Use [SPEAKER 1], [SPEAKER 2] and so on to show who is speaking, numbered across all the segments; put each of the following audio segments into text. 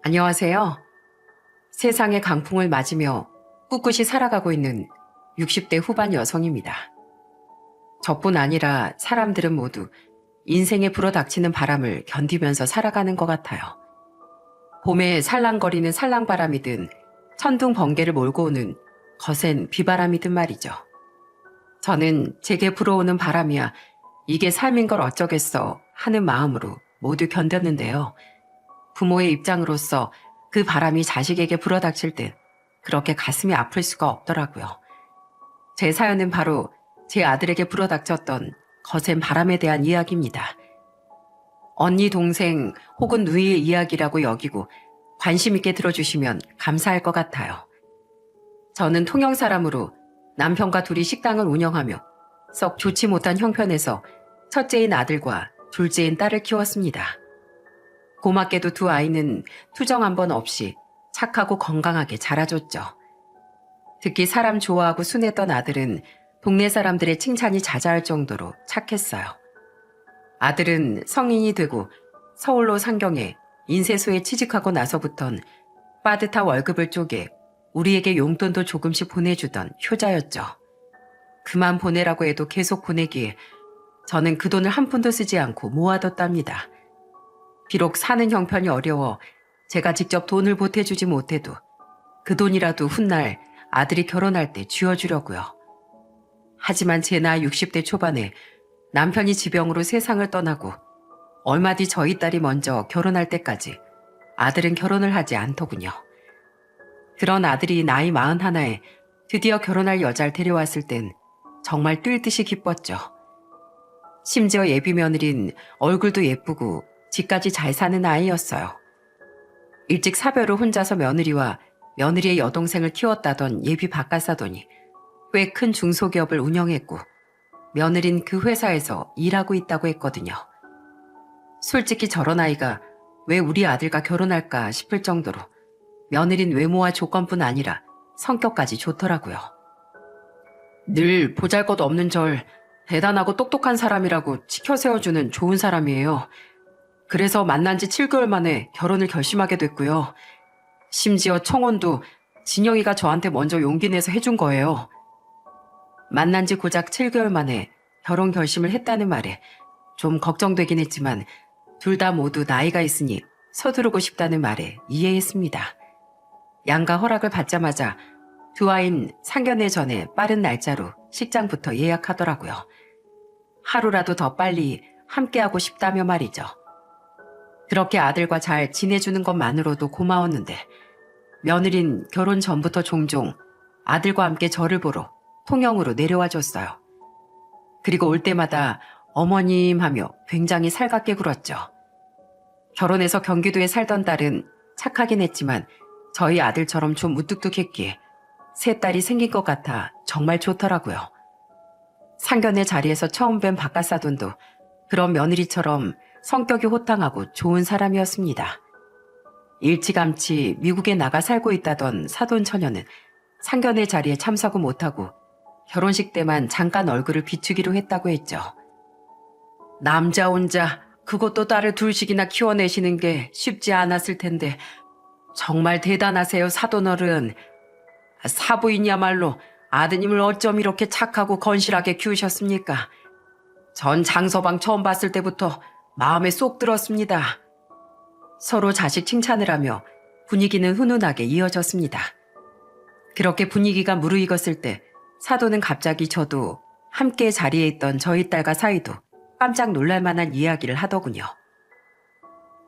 [SPEAKER 1] 안녕하세요. 세상의 강풍을 맞으며 꿋꿋이 살아가고 있는 60대 후반 여성입니다. 저뿐 아니라 사람들은 모두 인생에 불어닥치는 바람을 견디면서 살아가는 것 같아요. 봄에 살랑거리는 살랑바람이든 천둥 번개를 몰고 오는 거센 비바람이든 말이죠. 저는 제게 불어오는 바람이야 이게 삶인 걸 어쩌겠어 하는 마음으로 모두 견뎠는데요. 부모의 입장으로서 그 바람이 자식에게 불어닥칠 땐 그렇게 가슴이 아플 수가 없더라고요. 제 사연은 바로 제 아들에게 불어닥쳤던 거센 바람에 대한 이야기입니다. 언니, 동생 혹은 누이의 이야기라고 여기고 관심 있게 들어주시면 감사할 것 같아요. 저는 통영 사람으로 남편과 둘이 식당을 운영하며 썩 좋지 못한 형편에서 첫째인 아들과 둘째인 딸을 키웠습니다. 고맙게도 두 아이는 투정 한 번 없이 착하고 건강하게 자라줬죠. 특히 사람 좋아하고 순했던 아들은 동네 사람들의 칭찬이 자자할 정도로 착했어요. 아들은 성인이 되고 서울로 상경해 인쇄소에 취직하고 나서부턴 빠듯한 월급을 쪼개 우리에게 용돈도 조금씩 보내주던 효자였죠. 그만 보내라고 해도 계속 보내기에 저는 그 돈을 한 푼도 쓰지 않고 모아뒀답니다. 비록 사는 형편이 어려워 제가 직접 돈을 보태주지 못해도 그 돈이라도 훗날 아들이 결혼할 때 쥐어주려고요. 하지만 제 나이 60대 초반에 남편이 지병으로 세상을 떠나고 얼마 뒤 저희 딸이 먼저 결혼할 때까지 아들은 결혼을 하지 않더군요. 그런 아들이 나이 41에 드디어 결혼할 여자를 데려왔을 땐 정말 뛸 듯이 기뻤죠. 심지어 예비 며느린 얼굴도 예쁘고 집까지 잘 사는 아이였어요. 일찍 사별을 혼자서 며느리와 며느리의 여동생을 키웠다던 예비 바깥사돈이 꽤 큰 중소기업을 운영했고 며느린 그 회사에서 일하고 있다고 했거든요. 솔직히 저런 아이가 왜 우리 아들과 결혼할까 싶을 정도로 며느린 외모와 조건뿐 아니라 성격까지 좋더라고요. 늘 보잘것없는 절 대단하고 똑똑한 사람이라고 치켜세워주는 좋은 사람이에요. 그래서 만난 지 7개월 만에 결혼을 결심하게 됐고요. 심지어 청혼도 진영이가 저한테 먼저 용기 내서 해준 거예요. 만난 지 고작 7개월 만에 결혼 결심을 했다는 말에 좀 걱정되긴 했지만 둘 다 모두 나이가 있으니 서두르고 싶다는 말에 이해했습니다. 양가 허락을 받자마자 두 아이는 상견례 전에 빠른 날짜로 식장부터 예약하더라고요. 하루라도 더 빨리 함께하고 싶다며 말이죠. 그렇게 아들과 잘 지내주는 것만으로도 고마웠는데 며느린 결혼 전부터 종종 아들과 함께 저를 보러 통영으로 내려와 줬어요. 그리고 올 때마다 어머님 하며 굉장히 살갑게 굴었죠. 결혼해서 경기도에 살던 딸은 착하긴 했지만 저희 아들처럼 좀 무뚝뚝했기에 새 딸이 생긴 것 같아 정말 좋더라고요. 상견례 자리에서 처음 뵌 바깥사돈도 그런 며느리처럼 성격이 호탕하고 좋은 사람이었습니다. 일찌감치 미국에 나가 살고 있다던 사돈 처녀는 상견례 자리에 참석을 못하고 결혼식 때만 잠깐 얼굴을 비추기로 했다고 했죠. 남자 혼자 그것도 딸을 둘씩이나 키워내시는 게 쉽지 않았을 텐데 정말 대단하세요, 사돈어른. 사부인이야말로 아드님을 어쩜 이렇게 착하고 건실하게 키우셨습니까? 전 장서방 처음 봤을 때부터 마음에 쏙 들었습니다. 서로 자식 칭찬을 하며 분위기는 훈훈하게 이어졌습니다. 그렇게 분위기가 무르익었을 때 사돈은 갑자기 저도 함께 자리에 있던 저희 딸과 사이도 깜짝 놀랄 만한 이야기를 하더군요.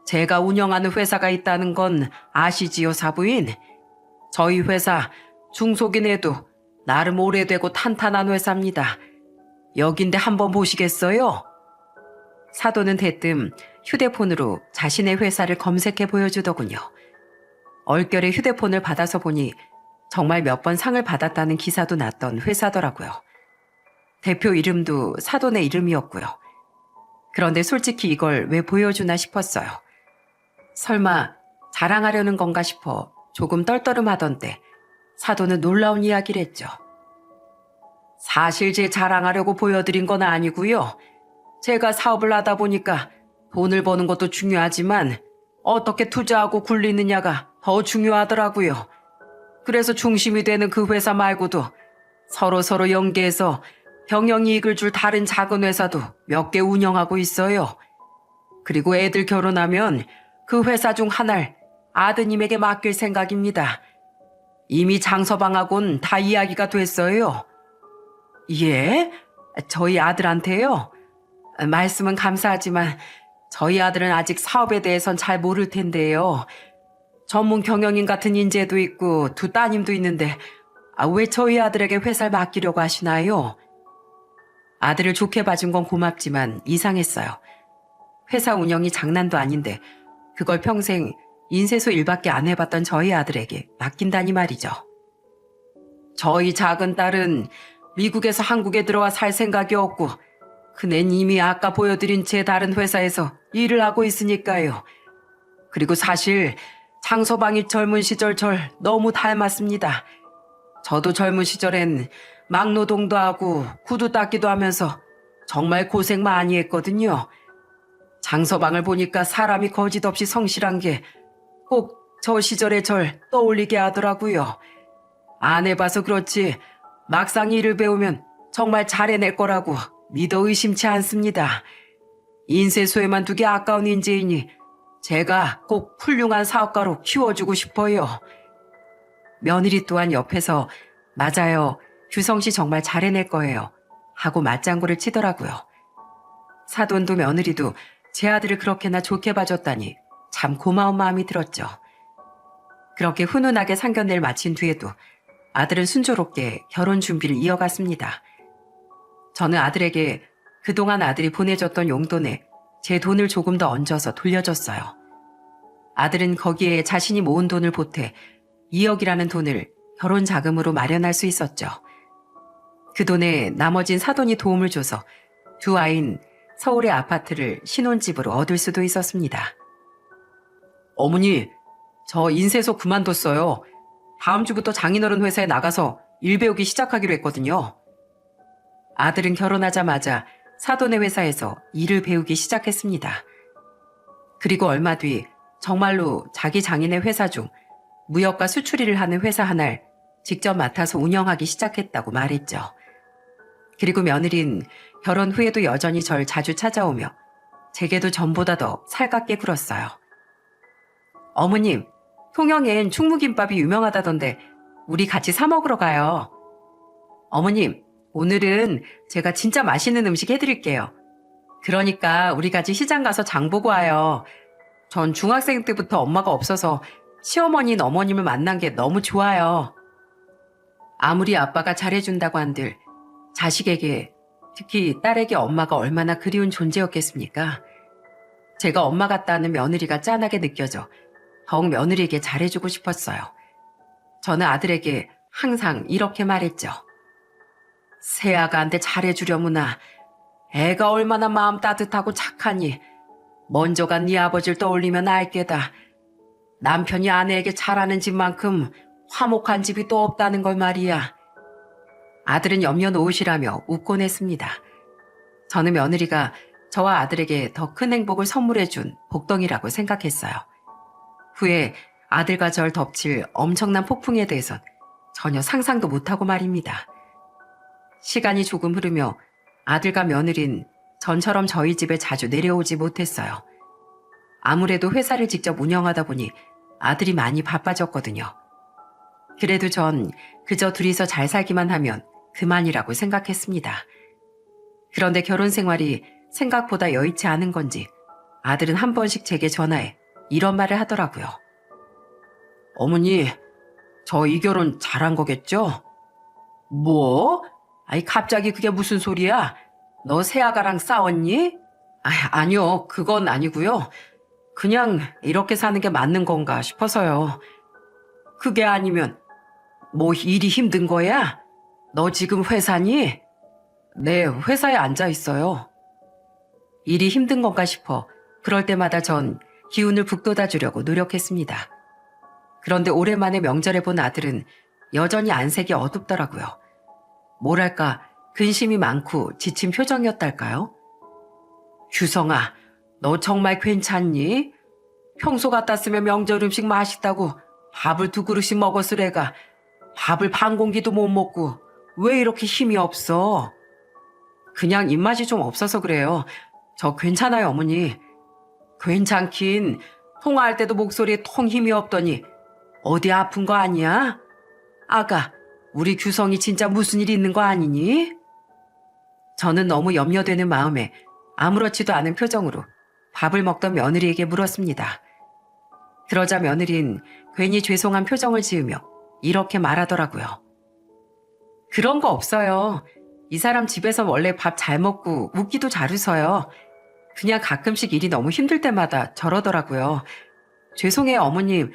[SPEAKER 1] 제가 운영하는 회사가 있다는 건 아시지요, 사부인? 저희 회사 중소긴 해도 나름 오래되고 탄탄한 회사입니다. 여긴데 한번 보시겠어요? 사돈은 대뜸 휴대폰으로 자신의 회사를 검색해 보여주더군요. 얼결에 휴대폰을 받아서 보니 정말 몇 번 상을 받았다는 기사도 났던 회사더라고요. 대표 이름도 사돈의 이름이었고요. 그런데 솔직히 이걸 왜 보여주나 싶었어요. 설마 자랑하려는 건가 싶어 조금 떨떠름하던 때 사돈은 놀라운 이야기를 했죠. 사실 제 자랑하려고 보여드린 건 아니고요. 제가 사업을 하다 보니까 돈을 버는 것도 중요하지만 어떻게 투자하고 굴리느냐가 더 중요하더라고요. 그래서 중심이 되는 그 회사 말고도 서로 연계해서 경영이익을 줄 다른 작은 회사도 몇 개 운영하고 있어요. 그리고 애들 결혼하면 그 회사 중 하나를 아드님에게 맡길 생각입니다. 이미 장서방하고는 다 이야기가 됐어요. 예? 저희 아들한테요? 말씀은 감사하지만 저희 아들은 아직 사업에 대해선 잘 모를 텐데요. 전문 경영인 같은 인재도 있고 두 따님도 있는데 왜 저희 아들에게 회사를 맡기려고 하시나요? 아들을 좋게 봐준 건 고맙지만 이상했어요. 회사 운영이 장난도 아닌데 그걸 평생 인쇄소 일밖에 안 해봤던 저희 아들에게 맡긴다니 말이죠. 저희 작은 딸은 미국에서 한국에 들어와 살 생각이 없고 그넨 이미 아까 보여드린 제 다른 회사에서 일을 하고 있으니까요. 그리고 사실 장서방이 젊은 시절 절 너무 닮았습니다. 저도 젊은 시절엔 막노동도 하고 구두 닦기도 하면서 정말 고생 많이 했거든요. 장서방을 보니까 사람이 거짓없이 성실한 게 꼭 저 시절의 절 떠올리게 하더라고요. 안 해봐서 그렇지 막상 일을 배우면 정말 잘해낼 거라고 믿어 의심치 않습니다. 인쇄소에만 두기 아까운 인재이니 제가 꼭 훌륭한 사업가로 키워주고 싶어요. 며느리 또한 옆에서 맞아요. 규성 씨 정말 잘해낼 거예요. 하고 맞장구를 치더라고요. 사돈도 며느리도 제 아들을 그렇게나 좋게 봐줬다니 참 고마운 마음이 들었죠. 그렇게 훈훈하게 상견례를 마친 뒤에도 아들은 순조롭게 결혼 준비를 이어갔습니다. 저는 아들에게 그동안 아들이 보내줬던 용돈에 제 돈을 조금 더 얹어서 돌려줬어요. 아들은 거기에 자신이 모은 돈을 보태 2억이라는 돈을 결혼 자금으로 마련할 수 있었죠. 그 돈에 나머진 사돈이 도움을 줘서 두 아이는 서울의 아파트를 신혼집으로 얻을 수도 있었습니다. 어머니, 저 인쇄소 그만뒀어요. 다음 주부터 장인어른 회사에 나가서 일 배우기 시작하기로 했거든요. 아들은 결혼하자마자 사돈의 회사에서 일을 배우기 시작했습니다. 그리고 얼마 뒤 정말로 자기 장인의 회사 중 무역과 수출 일을 하는 회사 하나를 직접 맡아서 운영하기 시작했다고 말했죠. 그리고 며느린 결혼 후에도 여전히 절 자주 찾아오며 제게도 전보다 더 살갑게 굴었어요. 어머님, 통영엔 충무김밥이 유명하다던데 우리 같이 사 먹으러 가요. 어머님, 오늘은 제가 진짜 맛있는 음식 해드릴게요. 그러니까 우리 같이 시장 가서 장 보고 와요. 전 중학생 때부터 엄마가 없어서 시어머니인 어머님을 만난 게 너무 좋아요. 아무리 아빠가 잘해준다고 한들 자식에게, 특히 딸에게 엄마가 얼마나 그리운 존재였겠습니까? 제가 엄마 같다는 며느리가 짠하게 느껴져 더욱 며느리에게 잘해주고 싶었어요. 저는 아들에게 항상 이렇게 말했죠. 새아가한테 잘해주려무나 애가 얼마나 마음 따뜻하고 착하니 먼저가 네 아버지를 떠올리면 알게다. 남편이 아내에게 잘하는 집만큼 화목한 집이 또 없다는 걸 말이야. 아들은 염려 놓으시라며 웃곤 했습니다. 저는 며느리가 저와 아들에게 더 큰 행복을 선물해준 복덩이라고 생각했어요. 후에 아들과 절 덮칠 엄청난 폭풍에 대해선 전혀 상상도 못하고 말입니다. 시간이 조금 흐르며 아들과 며느린 전처럼 저희 집에 자주 내려오지 못했어요. 아무래도 회사를 직접 운영하다 보니 아들이 많이 바빠졌거든요. 그래도 전 그저 둘이서 잘 살기만 하면 그만이라고 생각했습니다. 그런데 결혼 생활이 생각보다 여의치 않은 건지 아들은 한 번씩 제게 전화해 이런 말을 하더라고요. 어머니, 저 이 결혼 잘한 거겠죠? 뭐? 아이, 갑자기 그게 무슨 소리야? 너 새아가랑 싸웠니? 아니요, 그건 아니고요. 그냥 이렇게 사는 게 맞는 건가 싶어서요. 그게 아니면 뭐 일이 힘든 거야? 너 지금 회사니? 네, 회사에 앉아 있어요. 일이 힘든 건가 싶어 그럴 때마다 전 기운을 북돋아 주려고 노력했습니다. 그런데 오랜만에 명절에 본 아들은 여전히 안색이 어둡더라고요. 뭐랄까 근심이 많고 지친 표정이었달까요? 규성아, 너 정말 괜찮니? 평소 같았으면 명절 음식 맛있다고 밥을 2그릇씩 먹었을 애가 밥을 반 공기도 못 먹고 왜 이렇게 힘이 없어? 그냥 입맛이 좀 없어서 그래요. 저 괜찮아요, 어머니. 괜찮긴. 통화할 때도 목소리에 통 힘이 없더니 어디 아픈 거 아니야? 아가, 우리 규성이 진짜 무슨 일 있는 거 아니니? 저는 너무 염려되는 마음에 아무렇지도 않은 표정으로 밥을 먹던 며느리에게 물었습니다. 그러자 며느린 괜히 죄송한 표정을 지으며 이렇게 말하더라고요. 그런 거 없어요. 이 사람 집에서 원래 밥 잘 먹고 웃기도 잘 웃어요. 그냥 가끔씩 일이 너무 힘들 때마다 저러더라고요. 죄송해요, 어머님.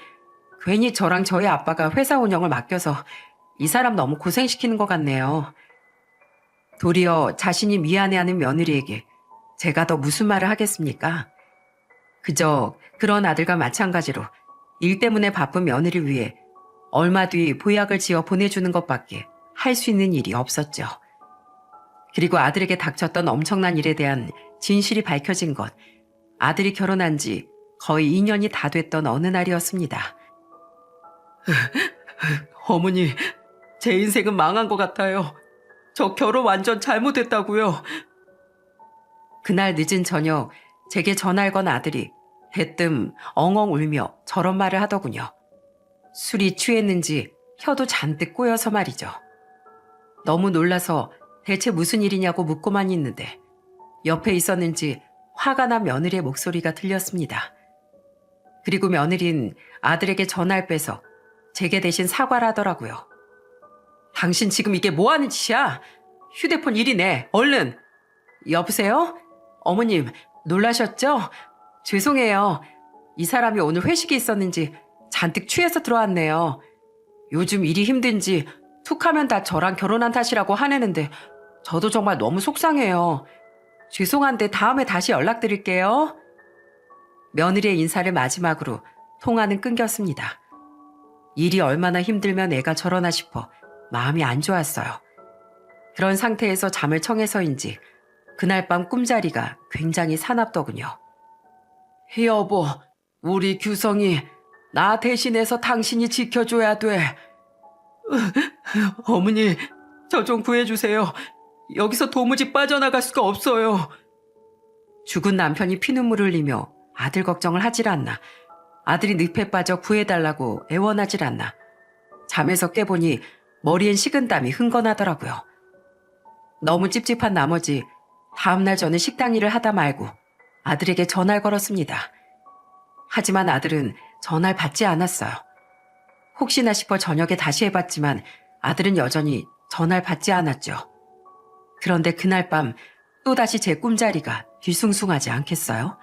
[SPEAKER 1] 괜히 저랑 저희 아빠가 회사 운영을 맡겨서 이 사람 너무 고생시키는 것 같네요. 도리어 자신이 미안해하는 며느리에게 제가 더 무슨 말을 하겠습니까? 그저 그런 아들과 마찬가지로 일 때문에 바쁜 며느리를 위해 얼마 뒤 보약을 지어 보내주는 것밖에 할 수 있는 일이 없었죠. 그리고 아들에게 닥쳤던 엄청난 일에 대한 진실이 밝혀진 것, 아들이 결혼한 지 거의 2년이 다 됐던 어느 날이었습니다. 어머니, 제 인생은 망한 것 같아요. 저 결혼 완전 잘못했다고요. 그날 늦은 저녁 제게 전화를 건 아들이 대뜸 엉엉 울며 저런 말을 하더군요. 술이 취했는지 혀도 잔뜩 꼬여서 말이죠. 너무 놀라서 대체 무슨 일이냐고 묻고만 있는데 옆에 있었는지 화가 난 며느리의 목소리가 들렸습니다. 그리고 며느린 아들에게 전화를 빼서 제게 대신 사과를 하더라고요. 당신 지금 이게 뭐 하는 짓이야? 휴대폰 일이네. 얼른. 여보세요? 어머님, 놀라셨죠? 죄송해요. 이 사람이 오늘 회식이 있었는지 잔뜩 취해서 들어왔네요. 요즘 일이 힘든지 툭하면 다 저랑 결혼한 탓이라고 화내는데 저도 정말 너무 속상해요. 죄송한데 다음에 다시 연락드릴게요. 며느리의 인사를 마지막으로 통화는 끊겼습니다. 일이 얼마나 힘들면 애가 저러나 싶어 마음이 안 좋았어요. 그런 상태에서 잠을 청해서인지 그날 밤 꿈자리가 굉장히 사납더군요. 여보, 우리 규성이 나 대신해서 당신이 지켜줘야 돼. 어머니, 저 좀 구해주세요. 여기서 도무지 빠져나갈 수가 없어요. 죽은 남편이 피눈물을 흘리며 아들 걱정을 하질 않나. 아들이 늪에 빠져 구해달라고 애원하질 않나. 잠에서 깨보니 머리엔 식은땀이 흥건하더라고요. 너무 찝찝한 나머지 다음날 저는 식당 일을 하다 말고 아들에게 전화를 걸었습니다. 하지만 아들은 전화를 받지 않았어요. 혹시나 싶어 저녁에 다시 해봤지만 아들은 여전히 전화를 받지 않았죠. 그런데 그날 밤 또다시 제 꿈자리가 뒤숭숭하지 않겠어요?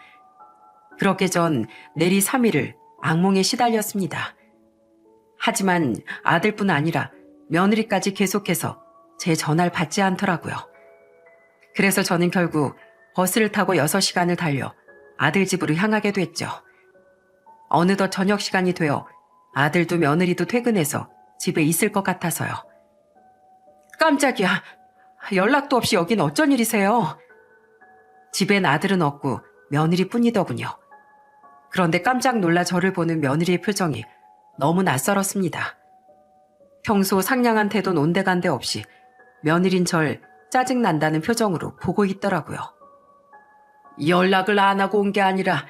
[SPEAKER 1] 그렇게 전 내리 3일을 악몽에 시달렸습니다. 하지만 아들뿐 아니라 며느리까지 계속해서 제 전화를 받지 않더라고요. 그래서 저는 결국 버스를 타고 6시간을 달려 아들 집으로 향하게 됐죠. 어느덧 저녁 시간이 되어 아들도 며느리도 퇴근해서 집에 있을 것 같아서요. 깜짝이야. 연락도 없이 여긴 어쩐 일이세요? 집엔 아들은 없고 며느리뿐이더군요. 그런데 깜짝 놀라 저를 보는 며느리의 표정이 너무 낯설었습니다. 평소 상냥한 태도는 온데간데 없이 며느린 절 짜증난다는 표정으로 보고 있더라고요. 연락을 안 하고 온 게 아니라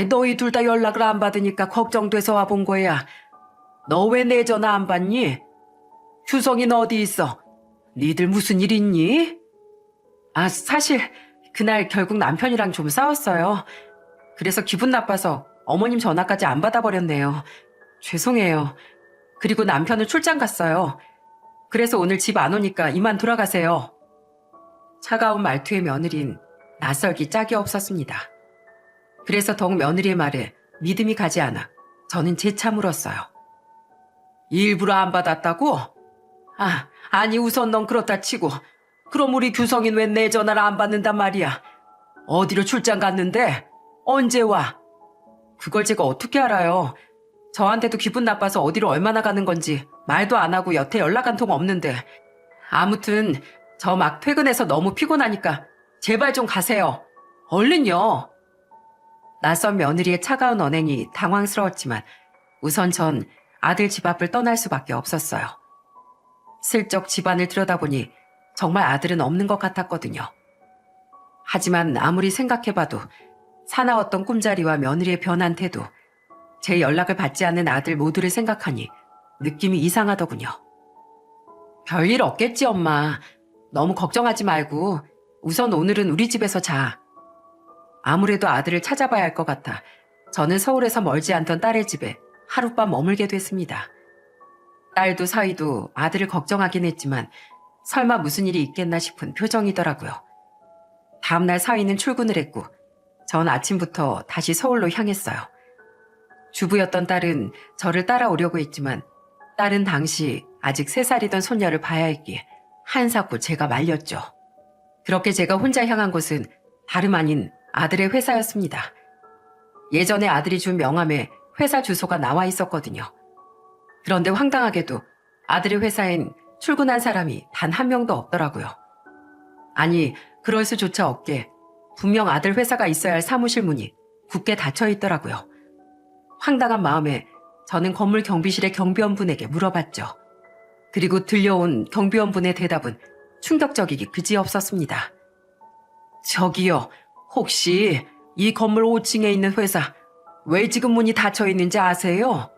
[SPEAKER 1] 너희 둘 다 연락을 안 받으니까 걱정돼서 와본 거야. 너 왜 내 전화 안 받니? 규성이는 어디 있어? 니들 무슨 일 있니? 사실 그날 결국 남편이랑 좀 싸웠어요. 그래서 기분 나빠서 어머님 전화까지 안 받아버렸네요. 죄송해요. 그리고 남편은 출장 갔어요. 그래서 오늘 집 안 오니까 이만 돌아가세요. 차가운 말투의 며느린 낯설기 짝이 없었습니다. 그래서 더욱 며느리의 말에 믿음이 가지 않아 저는 재차 물었어요. 일부러 안 받았다고? 아니 우선 넌 그렇다 치고 그럼 우리 규성이는 왜 내 전화를 안 받는단 말이야? 어디로 출장 갔는데? 언제 와? 그걸 제가 어떻게 알아요? 저한테도 기분 나빠서 어디로 얼마나 가는 건지 말도 안 하고 여태 연락 한 통 없는데. 아무튼 저 막 퇴근해서 너무 피곤하니까 제발 좀 가세요. 얼른요. 낯선 며느리의 차가운 언행이 당황스러웠지만 우선 전 아들 집 앞을 떠날 수밖에 없었어요. 슬쩍 집안을 들여다보니 정말 아들은 없는 것 같았거든요. 하지만 아무리 생각해봐도 사나웠던 꿈자리와 며느리의 변한 태도, 제 연락을 받지 않는 아들 모두를 생각하니 느낌이 이상하더군요. 별일 없겠지, 엄마. 너무 걱정하지 말고 우선 오늘은 우리 집에서 자. 아무래도 아들을 찾아봐야 할 것 같아 저는 서울에서 멀지 않던 딸의 집에 하룻밤 머물게 됐습니다. 딸도 사위도 아들을 걱정하긴 했지만 설마 무슨 일이 있겠나 싶은 표정이더라고요. 다음날 사위는 출근을 했고 전 아침부터 다시 서울로 향했어요. 주부였던 딸은 저를 따라오려고 했지만 딸은 당시 아직 3살이던 손녀를 봐야 했기에 한사코 제가 말렸죠. 그렇게 제가 혼자 향한 곳은 다름 아닌 아들의 회사였습니다. 예전에 아들이 준 명함에 회사 주소가 나와 있었거든요. 그런데 황당하게도 아들의 회사엔 출근한 사람이 단 한 명도 없더라고요. 아니, 그럴 수조차 없게 분명 아들 회사가 있어야 할 사무실 문이 굳게 닫혀 있더라고요. 황당한 마음에 저는 건물 경비실의 경비원분에게 물어봤죠. 그리고 들려온 경비원분의 대답은 충격적이기 그지없었습니다. 저기요, 혹시 이 건물 5층에 있는 회사 왜 지금 문이 닫혀 있는지 아세요?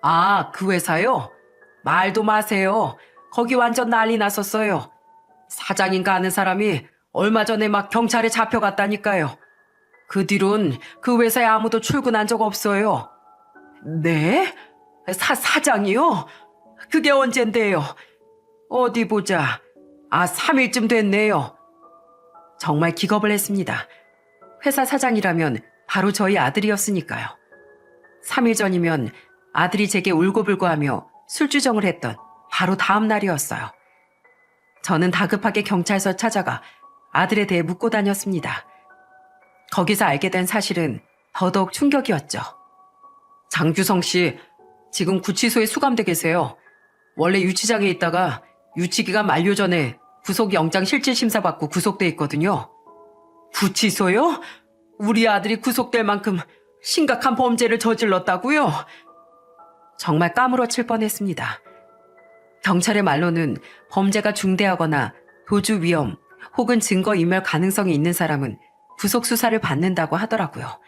[SPEAKER 1] 아, 그 회사요? 말도 마세요. 거기 완전 난리 났었어요. 사장인가 하는 사람이 얼마 전에 막 경찰에 잡혀갔다니까요. 그 뒤론 그 회사에 아무도 출근한 적 없어요. 네? 사장이요? 그게 언젠데요? 어디 보자. 아, 3일쯤 됐네요. 정말 기겁을 했습니다. 회사 사장이라면 바로 저희 아들이었으니까요. 3일 전이면 아들이 제게 울고불고하며 술주정을 했던 바로 다음 날이었어요. 저는 다급하게 경찰서 찾아가 아들에 대해 묻고 다녔습니다. 거기서 알게 된 사실은 더더욱 충격이었죠. 장규성 씨, 지금 구치소에 수감돼 계세요. 원래 유치장에 있다가 유치기간 만료 전에 구속영장 실질심사 받고 구속돼 있거든요. 구치소요? 우리 아들이 구속될 만큼 심각한 범죄를 저질렀다고요? 정말 까무러칠 뻔했습니다. 경찰의 말로는 범죄가 중대하거나 도주 위험 혹은 증거인멸 가능성이 있는 사람은 구속 수사를 받는다고 하더라고요.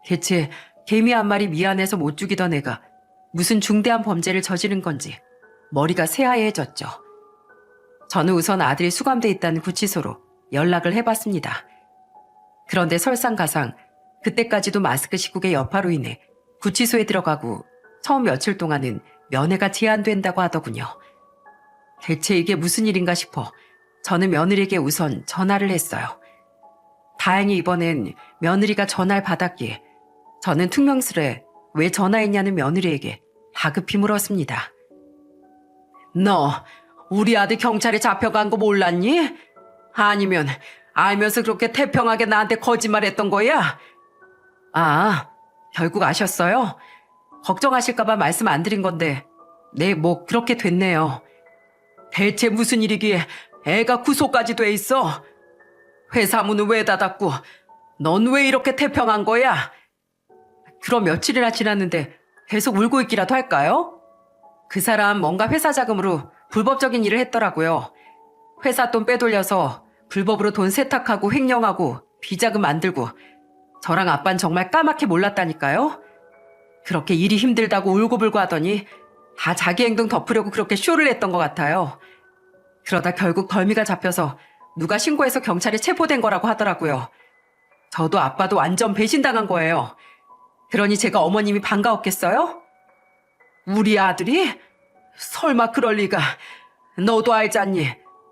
[SPEAKER 1] 대체 개미 한 마리 미안해서 못 죽이던 애가 무슨 중대한 범죄를 저지른 건지 머리가 새하얘졌죠. 저는 우선 아들이 수감돼 있다는 구치소로 연락을 해봤습니다. 그런데 설상가상 그때까지도 마스크 시국의 여파로 인해 구치소에 들어가고 처음 며칠 동안은 면회가 제한된다고 하더군요. 대체 이게 무슨 일인가 싶어 저는 며느리에게 우선 전화를 했어요. 다행히 이번엔 며느리가 전화를 받았기에 저는 퉁명스레 왜 전화했냐는 며느리에게 다급히 물었습니다. 너 우리 아들 경찰에 잡혀간 거 몰랐니? 아니면 알면서 그렇게 태평하게 나한테 거짓말했던 거야? 아, 결국 아셨어요? 걱정하실까봐 말씀 안 드린 건데 네, 뭐 그렇게 됐네요. 대체 무슨 일이기에 애가 구속까지 돼 있어? 회사 문은 왜 닫았고 넌 왜 이렇게 태평한 거야? 그럼 며칠이나 지났는데 계속 울고 있기라도 할까요? 그 사람 뭔가 회사 자금으로 불법적인 일을 했더라고요. 회사 돈 빼돌려서 불법으로 돈 세탁하고 횡령하고 비자금 만들고 저랑 아빠는 정말 까맣게 몰랐다니까요. 그렇게 일이 힘들다고 울고불고 하더니 다 자기 행동 덮으려고 그렇게 쇼를 했던 것 같아요. 그러다 결국 덜미가 잡혀서 누가 신고해서 경찰에 체포된 거라고 하더라고요. 저도 아빠도 완전 배신당한 거예요. 그러니 제가 어머님이 반가웠겠어요? 우리 아들이? 설마 그럴 리가. 너도 알잖니.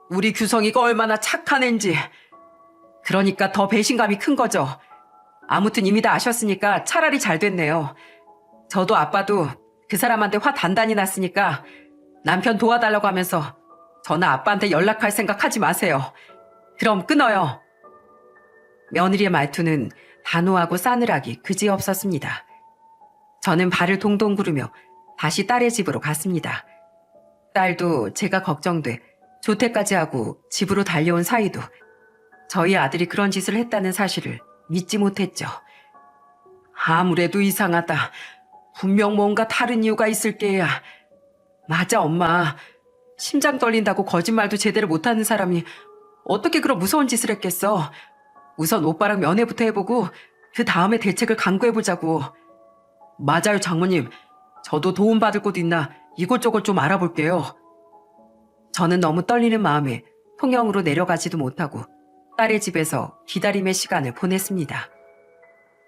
[SPEAKER 1] 우리 규성이가 얼마나 착한 앤지. 그러니까 더 배신감이 큰 거죠. 아무튼 이미 다 아셨으니까 차라리 잘 됐네요. 저도 아빠도 그 사람한테 화 단단히 났으니까 남편 도와달라고 하면서 저는 아빠한테 연락할 생각 하지 마세요. 그럼 끊어요. 며느리의 말투는 단호하고 싸늘하기 그지없었습니다. 저는 발을 동동 구르며 다시 딸의 집으로 갔습니다. 딸도 제가 걱정돼 조퇴까지 하고 집으로 달려온 사이도 저희 아들이 그런 짓을 했다는 사실을 믿지 못했죠. 아무래도 이상하다. 분명 뭔가 다른 이유가 있을 게야. 맞아, 엄마. 심장 떨린다고 거짓말도 제대로 못하는 사람이 어떻게 그런 무서운 짓을 했겠어. 우선 오빠랑 면회부터 해보고 그 다음에 대책을 강구해보자고. 맞아요, 장모님. 저도 도움받을 곳 있나 이곳저곳 좀 알아볼게요. 저는 너무 떨리는 마음에 통영으로 내려가지도 못하고 딸의 집에서 기다림의 시간을 보냈습니다.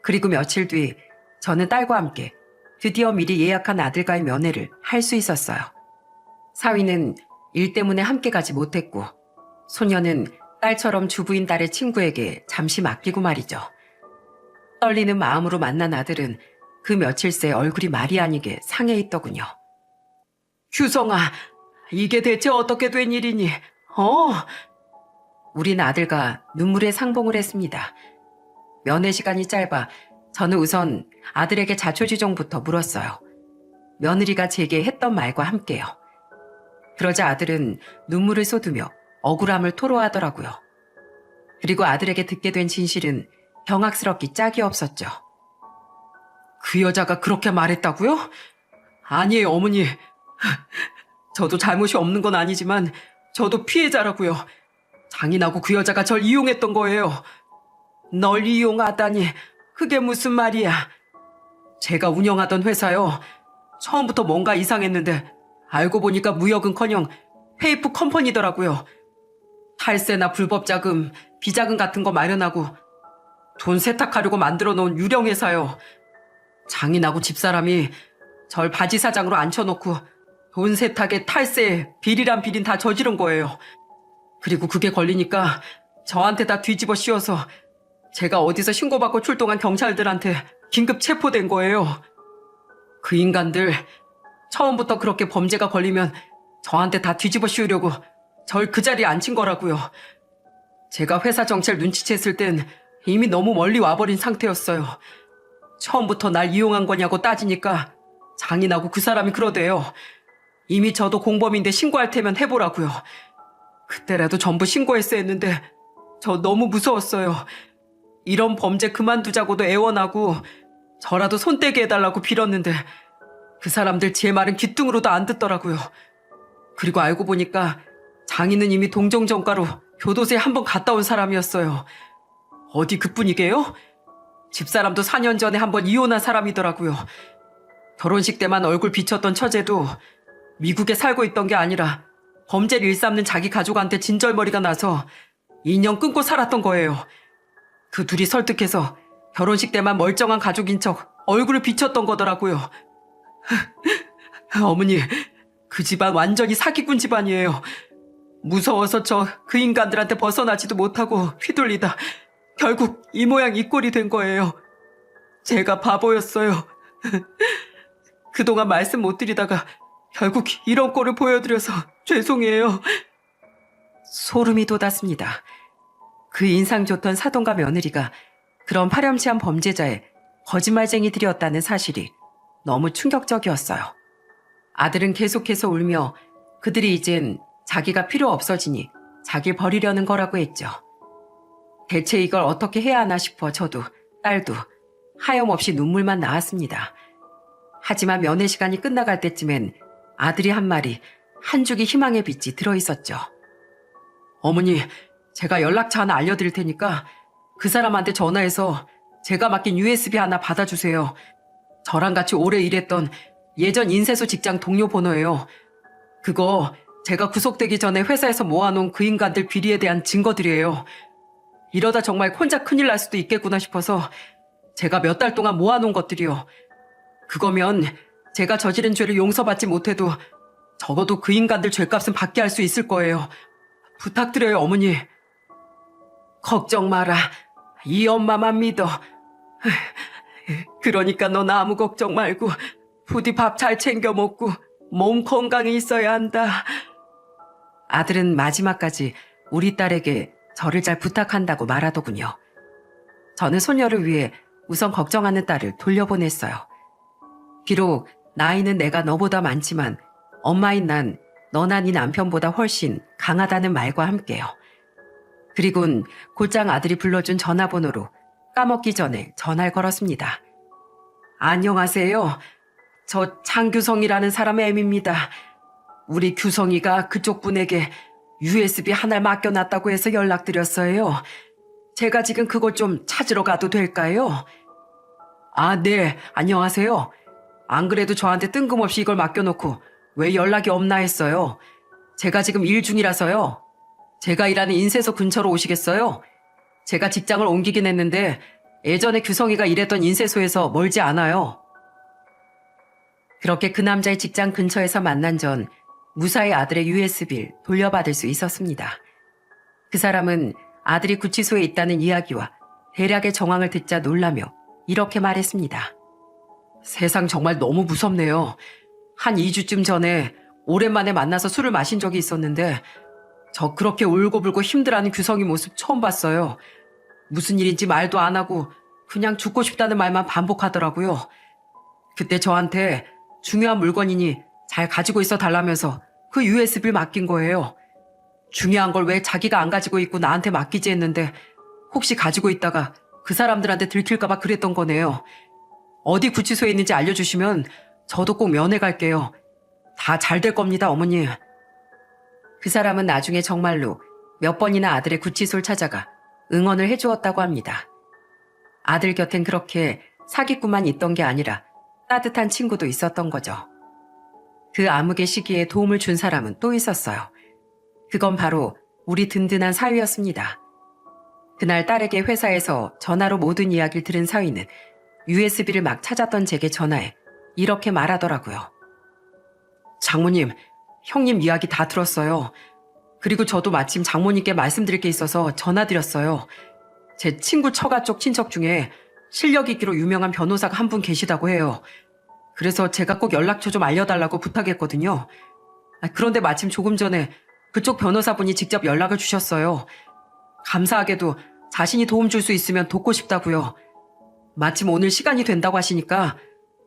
[SPEAKER 1] 그리고 며칠 뒤 저는 딸과 함께 드디어 미리 예약한 아들과의 면회를 할 수 있었어요. 사위는 일 때문에 함께 가지 못했고 소녀는 딸처럼 주부인 딸의 친구에게 잠시 맡기고 말이죠. 떨리는 마음으로 만난 아들은 그 며칠 새 얼굴이 말이 아니게 상해 있더군요. 규성아, 이게 대체 어떻게 된 일이니? 우린 아들과 눈물의 상봉을 했습니다. 면회 시간이 짧아 저는 우선 아들에게 자초지종부터 물었어요. 며느리가 제게 했던 말과 함께요. 그러자 아들은 눈물을 쏟으며 억울함을 토로하더라고요. 그리고 아들에게 듣게 된 진실은 경악스럽기 짝이 없었죠. 그 여자가 그렇게 말했다고요? 아니에요, 어머니. 저도 잘못이 없는 건 아니지만 저도 피해자라고요. 장인하고 그 여자가 절 이용했던 거예요. 널 이용하다니 그게 무슨 말이야. 제가 운영하던 회사요. 처음부터 뭔가 이상했는데 알고 보니까 무역은커녕 페이프 컴퍼니더라고요. 탈세나 불법 자금, 비자금 같은 거 마련하고 돈 세탁하려고 만들어 놓은 유령 회사요. 장인하고 집사람이 절 바지 사장으로 앉혀놓고 돈 세탁에 탈세, 비리란 비린 다 저지른 거예요. 그리고 그게 걸리니까 저한테 다 뒤집어 씌워서 제가 어디서 신고받고 출동한 경찰들한테 긴급 체포된 거예요. 그 인간들 처음부터 그렇게 범죄가 걸리면 저한테 다 뒤집어 씌우려고 절 그 자리에 앉힌 거라고요. 제가 회사 정체를 눈치챘을 땐 이미 너무 멀리 와버린 상태였어요. 처음부터 날 이용한 거냐고 따지니까 장인하고 그 사람이 그러대요. 이미 저도 공범인데 신고할 테면 해보라고요. 그때라도 전부 신고했어야 했는데 저 너무 무서웠어요. 이런 범죄 그만두자고도 애원하고 저라도 손떼게 해달라고 빌었는데 그 사람들 제 말은 귀뚱으로도 안 듣더라고요. 그리고 알고 보니까 장인은 이미 동정정가로 교도소에 한번 갔다 온 사람이었어요. 어디 그뿐이게요? 집사람도 4년 전에 한번 이혼한 사람이더라고요. 결혼식 때만 얼굴 비쳤던 처제도 미국에 살고 있던 게 아니라 범죄를 일삼는 자기 가족한테 진절머리가 나서 2년 끊고 살았던 거예요. 그 둘이 설득해서 결혼식 때만 멀쩡한 가족인 척 얼굴을 비쳤던 거더라고요. 어머니, 그 집안 완전히 사기꾼 집안이에요. 무서워서 저 그 인간들한테 벗어나지도 못하고 휘둘리다 결국 이 모양 이 꼴이 된 거예요. 제가 바보였어요. 그동안 말씀 못 드리다가 결국 이런 꼴을 보여드려서 죄송해요. 소름이 돋았습니다. 그 인상 좋던 사돈과 며느리가 그런 파렴치한 범죄자의 거짓말쟁이들이었다는 사실이 너무 충격적이었어요. 아들은 계속해서 울며 그들이 이젠 자기가 필요 없어지니 자기를 버리려는 거라고 했죠. 대체 이걸 어떻게 해야 하나 싶어 저도 딸도 하염없이 눈물만 나왔습니다. 하지만 면회 시간이 끝나갈 때쯤엔 아들이 한 말이 한 줄기 희망의 빛이 들어있었죠. 어머니, 제가 연락처 하나 알려드릴 테니까 그 사람한테 전화해서 제가 맡긴 USB 하나 받아주세요. 저랑 같이 오래 일했던 예전 인쇄소 직장 동료 번호예요. 그거 제가 구속되기 전에 회사에서 모아놓은 그 인간들 비리에 대한 증거들이에요. 이러다 정말 혼자 큰일 날 수도 있겠구나 싶어서 제가 몇 달 동안 모아놓은 것들이요. 그거면 제가 저지른 죄를 용서받지 못해도 적어도 그 인간들 죄값은 받게 할 수 있을 거예요. 부탁드려요, 어머니. 걱정 마라. 이 엄마만 믿어. 그러니까 넌 아무 걱정 말고 부디 밥 잘 챙겨 먹고 몸 건강히 있어야 한다. 아들은 마지막까지 우리 딸에게 저를 잘 부탁한다고 말하더군요. 저는 소녀를 위해 우선 걱정하는 딸을 돌려보냈어요. 비록 나이는 내가 너보다 많지만 엄마인 난 너나 네 남편보다 훨씬 강하다는 말과 함께요. 그리곤 곧장 아들이 불러준 전화번호로 까먹기 전에 전화를 걸었습니다. 안녕하세요. 저 장규성이라는 사람의 애입니다. 우리 규성이가 그쪽 분에게 USB 하나를 맡겨놨다고 해서 연락드렸어요. 제가 지금 그걸 좀 찾으러 가도 될까요? 아, 네. 안녕하세요. 안 그래도 저한테 뜬금없이 이걸 맡겨놓고 왜 연락이 없나 했어요. 제가 지금 일 중이라서요. 제가 일하는 인쇄소 근처로 오시겠어요? 제가 직장을 옮기긴 했는데 예전에 규성이가 일했던 인쇄소에서 멀지 않아요. 그렇게 그 남자의 직장 근처에서 만난 전 무사히 아들의 USB를 돌려받을 수 있었습니다. 그 사람은 아들이 구치소에 있다는 이야기와 대략의 정황을 듣자 놀라며 이렇게 말했습니다. 세상 정말 너무 무섭네요. 한 2주쯤 전에 오랜만에 만나서 술을 마신 적이 있었는데 저 그렇게 울고불고 힘들어하는 규성이 모습 처음 봤어요. 무슨 일인지 말도 안 하고 그냥 죽고 싶다는 말만 반복하더라고요. 그때 저한테 중요한 물건이니 잘 가지고 있어 달라면서 그 USB를 맡긴 거예요. 중요한 걸 왜 자기가 안 가지고 있고 나한테 맡기지 했는데 혹시 가지고 있다가 그 사람들한테 들킬까봐 그랬던 거네요. 어디 구치소에 있는지 알려주시면 저도 꼭 면회 갈게요. 다 잘 될 겁니다, 어머니. 그 사람은 나중에 정말로 몇 번이나 아들의 구치소를 찾아가 응원을 해주었다고 합니다. 아들 곁엔 그렇게 사기꾼만 있던 게 아니라 따뜻한 친구도 있었던 거죠. 그 암흑의 시기에 도움을 준 사람은 또 있었어요. 그건 바로 우리 든든한 사위였습니다. 그날 딸에게 회사에서 전화로 모든 이야기를 들은 사위는 USB를 막 찾았던 제게 전화해 이렇게 말하더라고요. 장모님, 형님 이야기 다 들었어요. 그리고 저도 마침 장모님께 말씀드릴 게 있어서 전화드렸어요. 제 친구 처가 쪽 친척 중에 실력 있기로 유명한 변호사가 한 분 계시다고 해요. 그래서 제가 꼭 연락처 좀 알려달라고 부탁했거든요. 그런데 마침 조금 전에 그쪽 변호사분이 직접 연락을 주셨어요. 감사하게도 자신이 도움 줄 수 있으면 돕고 싶다고요. 마침 오늘 시간이 된다고 하시니까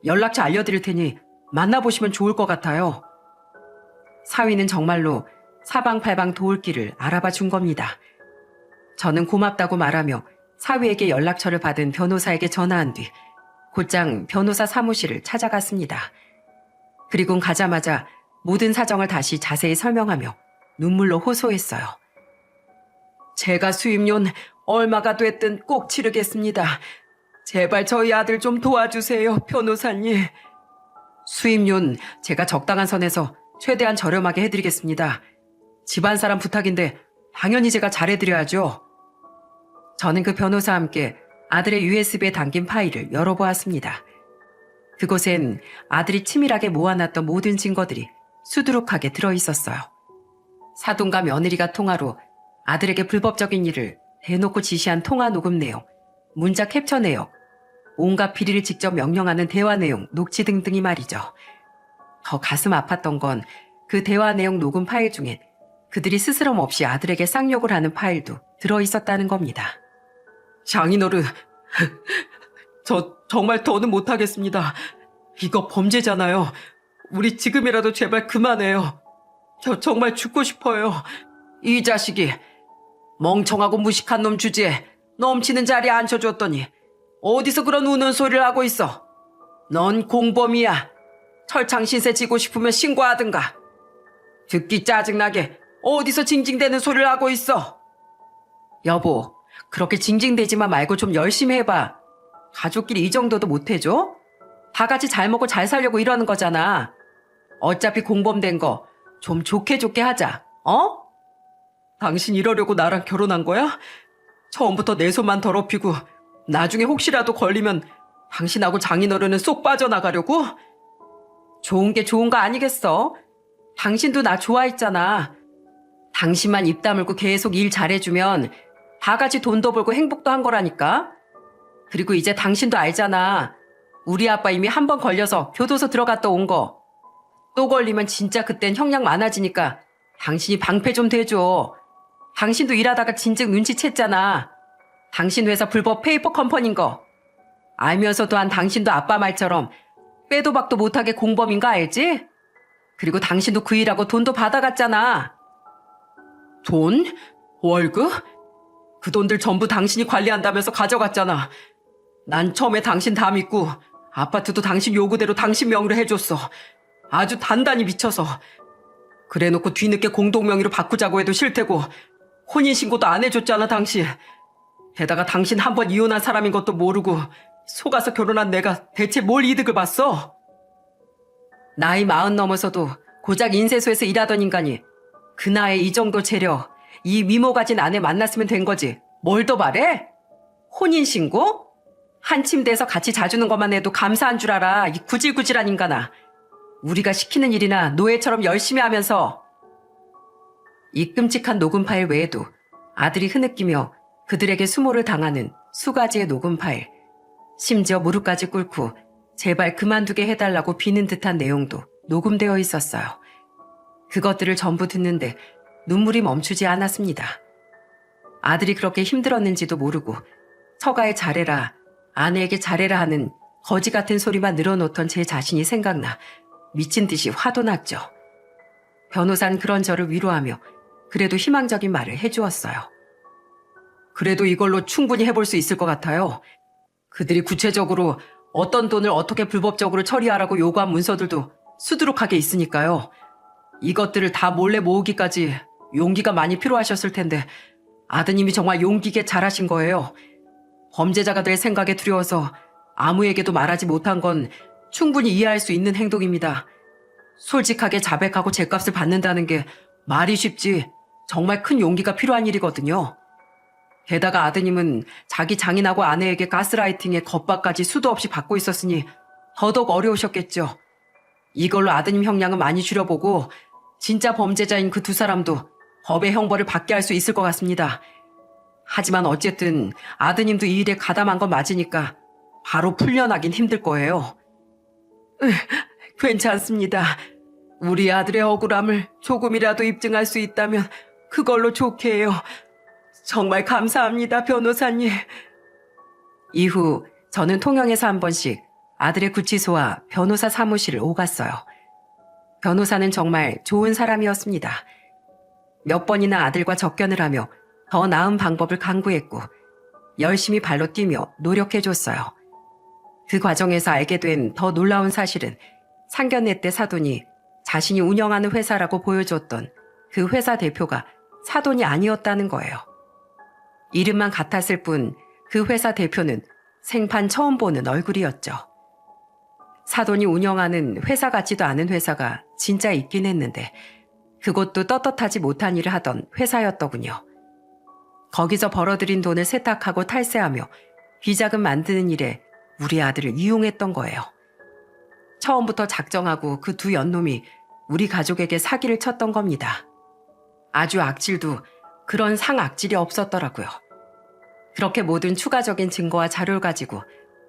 [SPEAKER 1] 연락처 알려드릴 테니 만나보시면 좋을 것 같아요. 사위는 정말로 사방팔방 도울 길을 알아봐 준 겁니다. 저는 고맙다고 말하며 사위에게 연락처를 받은 변호사에게 전화한 뒤 곧장 변호사 사무실을 찾아갔습니다. 그리곤 가자마자 모든 사정을 다시 자세히 설명하며 눈물로 호소했어요. 제가 수임료는 얼마가 됐든 꼭 치르겠습니다. 제발 저희 아들 좀 도와주세요, 변호사님. 수임료는 제가 적당한 선에서 최대한 저렴하게 해드리겠습니다. 집안 사람 부탁인데 당연히 제가 잘해드려야죠. 저는 그 변호사와 함께 아들의 USB에 담긴 파일을 열어보았습니다. 그곳엔 아들이 치밀하게 모아놨던 모든 증거들이 수두룩하게 들어있었어요. 사돈과 며느리가 통화로 아들에게 불법적인 일을 대놓고 지시한 통화 녹음 내용, 문자 캡처 내용, 온갖 비리를 직접 명령하는 대화 내용, 녹취 등등이 말이죠. 더 가슴 아팠던 건 그 대화 내용 녹음 파일 중엔 그들이 스스럼 없이 아들에게 쌍욕을 하는 파일도 들어있었다는 겁니다. 장인어른, 저 정말 더는 못하겠습니다. 이거 범죄잖아요. 우리 지금이라도 제발 그만해요. 저 정말 죽고 싶어요. 이 자식이 멍청하고 무식한 놈 주제에 넘치는 자리에 앉혀줬더니 어디서 그런 우는 소리를 하고 있어. 넌 공범이야. 철창 신세 지고 싶으면 신고하든가. 듣기 짜증나게 어디서 징징대는 소리를 하고 있어. 여보, 그렇게 징징대지만 말고 좀 열심히 해봐. 가족끼리 이 정도도 못해줘? 다 같이 잘 먹고 잘 살려고 이러는 거잖아. 어차피 공범된 거 좀 좋게 좋게 하자. 어? 당신 이러려고 나랑 결혼한 거야? 처음부터 내 손만 더럽히고 나중에 혹시라도 걸리면 당신하고 장인어른은 쏙 빠져나가려고? 좋은 게 좋은 거 아니겠어? 당신도 나 좋아했잖아. 당신만 입 다물고 계속 일 잘해주면 다 같이 돈도 벌고 행복도 한 거라니까. 그리고 이제 당신도 알잖아. 우리 아빠 이미 한 번 걸려서 교도소 들어갔다 온 거. 또 걸리면 진짜 그땐 형량 많아지니까 당신이 방패 좀 대줘. 당신도 일하다가 진즉 눈치챘잖아. 당신 회사 불법 페이퍼 컴퍼니인 거. 알면서 또한 당신도 아빠 말처럼 빼도 박도 못하게 공범인 거 알지? 그리고 당신도 그 일하고 돈도 받아갔잖아. 돈? 월급? 그 돈들 전부 당신이 관리한다면서 가져갔잖아. 난 처음에 당신 다 믿고 아파트도 당신 요구대로 당신 명의로 해줬어. 아주 단단히 미쳐서. 그래놓고 뒤늦게 공동명의로 바꾸자고 해도 싫대고 혼인신고도 안 해줬잖아 당신. 게다가 당신 한 번 이혼한 사람인 것도 모르고 속아서 결혼한 내가 대체 뭘 이득을 봤어? 나이 40 넘어서도 고작 인쇄소에서 일하던 인간이 그 나이에 이 정도 재력, 이 미모 가진 아내 만났으면 된 거지. 뭘 더 바래? 혼인신고? 한 침대에서 같이 자주는 것만 해도 감사한 줄 알아. 이 구질구질한 인간아. 우리가 시키는 일이나 노예처럼 열심히 하면서. 이 끔찍한 녹음 파일 외에도 아들이 흐느끼며 그들에게 수모를 당하는 수가지의 녹음 파일, 심지어 무릎까지 꿇고 제발 그만두게 해달라고 비는 듯한 내용도 녹음되어 있었어요. 그것들을 전부 듣는데 눈물이 멈추지 않았습니다. 아들이 그렇게 힘들었는지도 모르고 처가에 잘해라, 아내에게 잘해라 하는 거지 같은 소리만 늘어놓던 제 자신이 생각나 미친 듯이 화도 났죠. 변호사는 그런 저를 위로하며 그래도 희망적인 말을 해주었어요. 그래도 이걸로 충분히 해볼 수 있을 것 같아요. 그들이 구체적으로 어떤 돈을 어떻게 불법적으로 처리하라고 요구한 문서들도 수두룩하게 있으니까요. 이것들을 다 몰래 모으기까지 용기가 많이 필요하셨을 텐데 아드님이 정말 용기 있게 잘하신 거예요. 범죄자가 될 생각에 두려워서 아무에게도 말하지 못한 건 충분히 이해할 수 있는 행동입니다. 솔직하게 자백하고 죗값을 받는다는 게 말이 쉽지 정말 큰 용기가 필요한 일이거든요. 게다가 아드님은 자기 장인하고 아내에게 가스라이팅에 겁박까지 수도 없이 받고 있었으니 더더욱 어려우셨겠죠. 이걸로 아드님 형량은 많이 줄여보고 진짜 범죄자인 그 두 사람도 법의 형벌을 받게 할 수 있을 것 같습니다. 하지만 어쨌든 아드님도 이 일에 가담한 건 맞으니까 바로 풀려나긴 힘들 거예요. 괜찮습니다. 우리 아들의 억울함을 조금이라도 입증할 수 있다면 그걸로 좋게 해요. 정말 감사합니다, 변호사님. 이후 저는 통영에서 한 번씩 아들의 구치소와 변호사 사무실을 오갔어요. 변호사는 정말 좋은 사람이었습니다. 몇 번이나 아들과 접견을 하며 더 나은 방법을 강구했고 열심히 발로 뛰며 노력해줬어요. 그 과정에서 알게 된 더 놀라운 사실은 상견례 때 사돈이 자신이 운영하는 회사라고 보여줬던 그 회사 대표가 사돈이 아니었다는 거예요. 이름만 같았을 뿐 그 회사 대표는 생판 처음 보는 얼굴이었죠. 사돈이 운영하는 회사 같지도 않은 회사가 진짜 있긴 했는데 그것도 떳떳하지 못한 일을 하던 회사였더군요. 거기서 벌어들인 돈을 세탁하고 탈세하며 비자금 만드는 일에 우리 아들을 이용했던 거예요. 처음부터 작정하고 그 두 연놈이 우리 가족에게 사기를 쳤던 겁니다. 아주 악질도 그런 상악질이 없었더라고요. 그렇게 모든 추가적인 증거와 자료를 가지고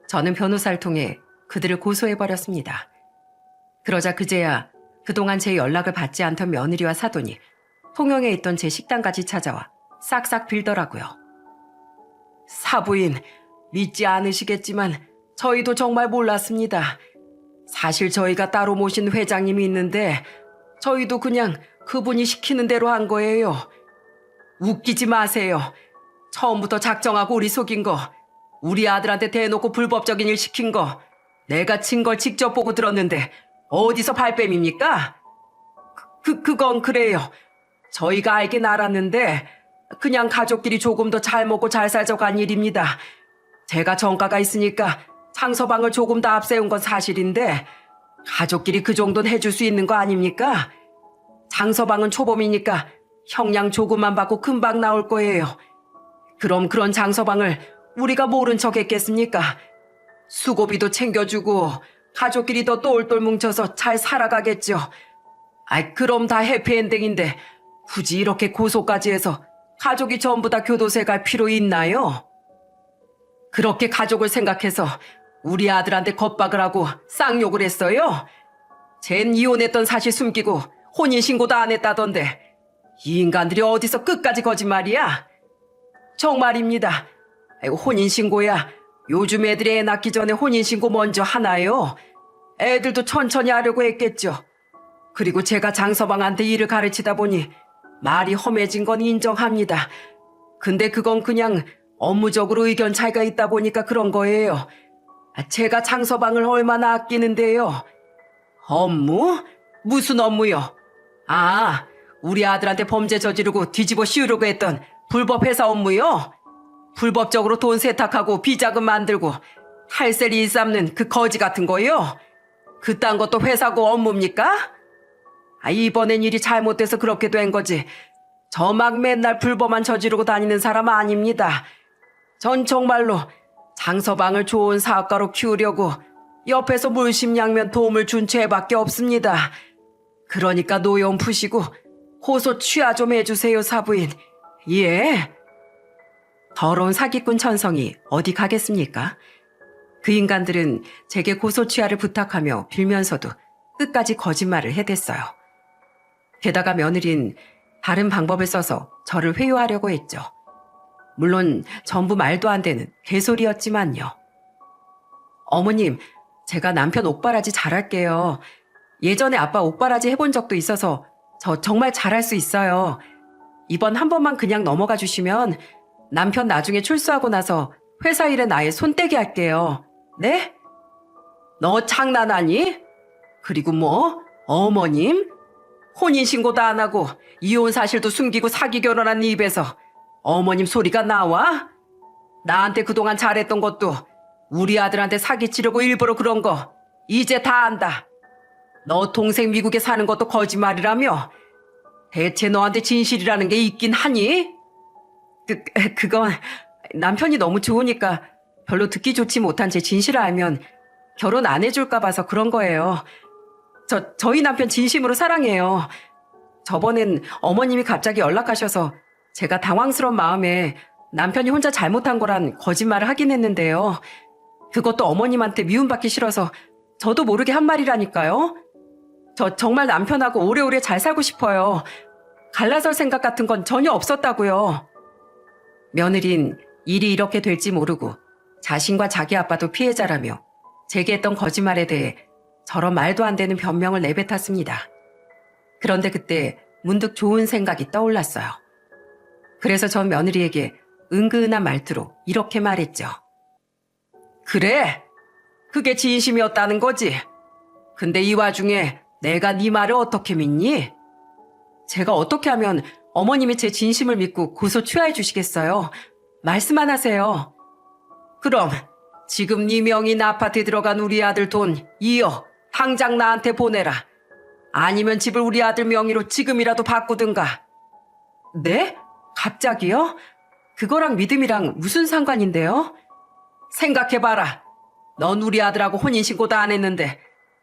[SPEAKER 1] 저는 변호사를 통해 그들을 고소해버렸습니다. 그러자 그제야 그동안 제 연락을 받지 않던 며느리와 사돈이 통영에 있던 제 식당까지 찾아와 싹싹 빌더라고요. 사부인, 믿지 않으시겠지만 저희도 정말 몰랐습니다. 사실 저희가 따로 모신 회장님이 있는데 저희도 그냥 그분이 시키는 대로 한 거예요. 웃기지 마세요. 처음부터 작정하고 우리 속인 거, 우리 아들한테 대놓고 불법적인 일 시킨 거 내가 친 걸 직접 보고 들었는데 어디서 발뺌입니까? 그건 그래요. 저희가 알긴 알았는데 그냥 가족끼리 조금 더 잘 먹고 잘 살자고 간 일입니다. 제가 정가가 있으니까 장서방을 조금 더 앞세운 건 사실인데 가족끼리 그 정도는 해줄 수 있는 거 아닙니까? 장서방은 초범이니까 형량 조금만 받고 금방 나올 거예요. 그럼 그런 장서방을 우리가 모른 척 했겠습니까? 수고비도 챙겨주고 가족끼리 더 똘똘 뭉쳐서 잘 살아가겠죠. 그럼 다 해피엔딩인데 굳이 이렇게 고소까지 해서 가족이 전부 다 교도소에 갈 필요 있나요? 그렇게 가족을 생각해서 우리 아들한테 겁박을 하고 쌍욕을 했어요? 쟨 이혼했던 사실 숨기고 혼인신고도 안 했다던데 이 인간들이 어디서 끝까지 거짓말이야? 정말입니다. 혼인신고야. 요즘 애들이 애 낳기 전에 혼인신고 먼저 하나요? 애들도 천천히 하려고 했겠죠. 그리고 제가 장서방한테 일을 가르치다 보니 말이 험해진 건 인정합니다. 근데 그건 그냥 업무적으로 의견 차이가 있다 보니까 그런 거예요. 제가 장서방을 얼마나 아끼는데요. 업무? 무슨 업무요? 아, 우리 아들한테 범죄 저지르고 뒤집어 씌우려고 했던 불법 회사 업무요? 불법적으로 돈 세탁하고 비자금 만들고 탈세리 일삼는 그 거지 같은 거요? 그딴 것도 회사고 업무입니까? 이번엔 일이 잘못돼서 그렇게 된 거지. 저 막 맨날 불법만 저지르고 다니는 사람 아닙니다. 전 정말로 장서방을 좋은 사업가로 키우려고 옆에서 물심양면 도움을 준 죄밖에 없습니다. 그러니까 노여움 푸시고 호소 취하 좀 해주세요, 사부인. 예. 더러운 사기꾼 천성이 어디 가겠습니까? 그 인간들은 제게 고소 취하를 부탁하며 빌면서도 끝까지 거짓말을 해댔어요. 게다가 며느린 다른 방법을 써서 저를 회유하려고 했죠. 물론 전부 말도 안 되는 개소리였지만요. 어머님, 제가 남편 옥바라지 잘할게요. 예전에 아빠 옥바라지 해본 적도 있어서 저 정말 잘할 수 있어요. 이번 한 번만 그냥 넘어가 주시면 남편 나중에 출소하고 나서 회사 일에 나의 손떼게 할게요. 네? 너 장난하니? 그리고 뭐? 어머님? 혼인신고도 안 하고 이혼 사실도 숨기고 사기 결혼한 네 입에서 어머님 소리가 나와? 나한테 그동안 잘했던 것도 우리 아들한테 사기치려고 일부러 그런 거 이제 다 안다. 너 동생 미국에 사는 것도 거짓말이라며? 대체 너한테 진실이라는 게 있긴 하니? 그건 남편이 너무 좋으니까 별로 듣기 좋지 못한 제 진실을 알면 결혼 안 해줄까 봐서 그런 거예요. 저희 남편 진심으로 사랑해요. 저번엔 어머님이 갑자기 연락하셔서 제가 당황스러운 마음에 남편이 혼자 잘못한 거란 거짓말을 하긴 했는데요. 그것도 어머님한테 미움받기 싫어서 저도 모르게 한 말이라니까요. 저 정말 남편하고 오래오래 잘 살고 싶어요. 갈라설 생각 같은 건 전혀 없었다고요. 며느린 일이 이렇게 될지 모르고 자신과 자기 아빠도 피해자라며 제게 했던 거짓말에 대해 저런 말도 안 되는 변명을 내뱉었습니다. 그런데 그때 문득 좋은 생각이 떠올랐어요. 그래서 전 며느리에게 은근한 말투로 이렇게 말했죠. 그래, 그게 진심이었다는 거지. 근데 이 와중에 내가 네 말을 어떻게 믿니? 제가 어떻게 하면 어머님이 제 진심을 믿고 고소 취하해 주시겠어요? 말씀만 하세요. 그럼 지금 네 명인 아파트에 들어간 우리 아들 돈 2억 당장 나한테 보내라. 아니면 집을 우리 아들 명의로 지금이라도 바꾸든가. 네? 갑자기요? 그거랑 믿음이랑 무슨 상관인데요? 생각해봐라. 넌 우리 아들하고 혼인신고도 안 했는데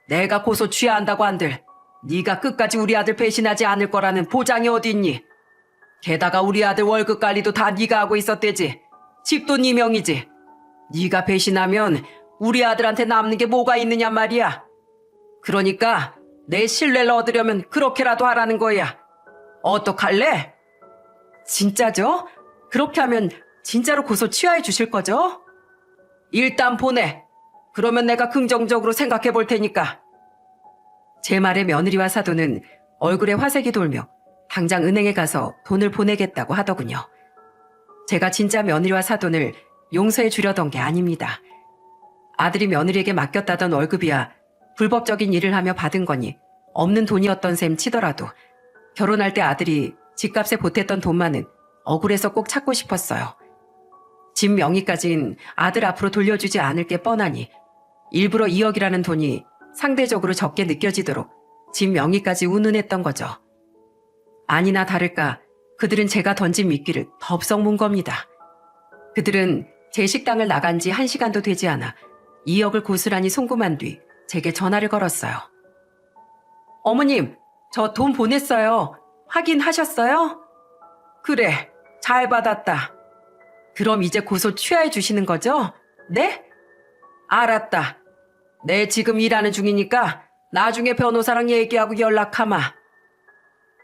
[SPEAKER 1] 내가 고소 취하한다고 한들 네가 끝까지 우리 아들 배신하지 않을 거라는 보장이 어디 있니? 게다가 우리 아들 월급 관리도 다 네가 하고 있었대지. 집도 네 명이지. 네가 배신하면 우리 아들한테 남는 게 뭐가 있느냐 말이야. 그러니까 내 신뢰를 얻으려면 그렇게라도 하라는 거야. 어떡할래? 진짜죠? 그렇게 하면 진짜로 고소 취하해 주실 거죠? 일단 보내. 그러면 내가 긍정적으로 생각해 볼 테니까. 제 말에 며느리와 사돈은 얼굴에 화색이 돌며 당장 은행에 가서 돈을 보내겠다고 하더군요. 제가 진짜 며느리와 사돈을 용서해 주려던 게 아닙니다. 아들이 며느리에게 맡겼다던 월급이야 불법적인 일을 하며 받은 거니 없는 돈이었던 셈 치더라도 결혼할 때 아들이 집값에 보탰던 돈만은 억울해서 꼭 찾고 싶었어요. 집 명의까진 아들 앞으로 돌려주지 않을 게 뻔하니 일부러 2억이라는 돈이 상대적으로 적게 느껴지도록 집 명의까지 운운했던 거죠. 아니나 다를까 그들은 제가 던진 미끼를 덥석 문 겁니다. 그들은 제 식당을 나간 지 1시간도 되지 않아 2억을 고스란히 송금한 뒤 제게 전화를 걸었어요. 어머님, 저 돈 보냈어요. 확인하셨어요? 그래, 잘 받았다. 그럼 이제 고소 취하해 주시는 거죠? 네? 알았다. 내 지금 일하는 중이니까 나중에 변호사랑 얘기하고 연락하마.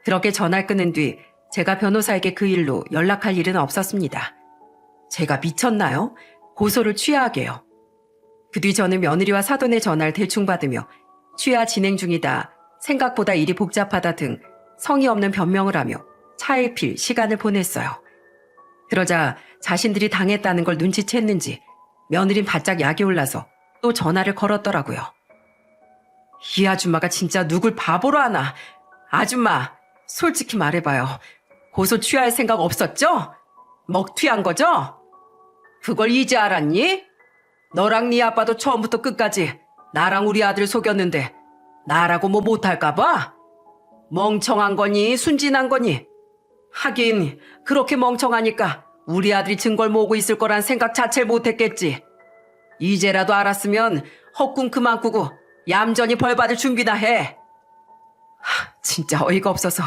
[SPEAKER 1] 그렇게 전화를 끊은 뒤 제가 변호사에게 그 일로 연락할 일은 없었습니다. 제가 미쳤나요? 고소를 취하하게요. 그 뒤 저는 며느리와 사돈의 전화를 대충 받으며 취하 진행 중이다, 생각보다 일이 복잡하다 등 성의 없는 변명을 하며 차일필 시간을 보냈어요. 그러자 자신들이 당했다는 걸 눈치챘는지 며느린 바짝 약이 올라서 또 전화를 걸었더라고요. 이 아줌마가 진짜 누굴 바보로 하나. 아줌마, 솔직히 말해봐요. 고소 취할 생각 없었죠? 먹튀한 거죠? 그걸 이제 알았니? 너랑 네 아빠도 처음부터 끝까지 나랑 우리 아들 속였는데 나라고 뭐 못할까봐? 멍청한 거니 순진한 거니? 하긴 그렇게 멍청하니까 우리 아들이 증거를 모으고 있을 거란 생각 자체를 못했겠지. 이제라도 알았으면 헛꿈 그만 꾸고 얌전히 벌 받을 준비나 해. 진짜 어이가 없어서.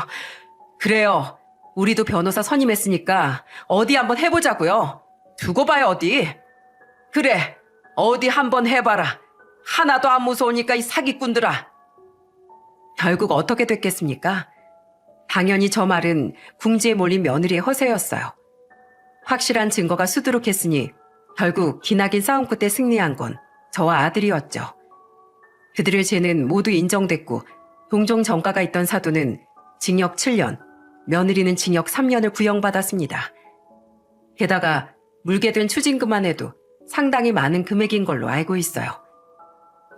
[SPEAKER 1] 그래요. 우리도 변호사 선임했으니까 어디 한번 해보자고요. 두고 봐요 어디. 그래. 어디 한번 해봐라. 하나도 안 무서우니까 이 사기꾼들아. 결국 어떻게 됐겠습니까? 당연히 저 말은 궁지에 몰린 며느리의 허세였어요. 확실한 증거가 수두룩했으니 결국 기나긴 싸움 끝에 승리한 건 저와 아들이었죠. 그들의 죄는 모두 인정됐고 동종 전가가 있던 사도는 징역 7년, 며느리는 징역 3년을 구형받았습니다. 게다가 물게 된 추징금만 해도 상당히 많은 금액인 걸로 알고 있어요.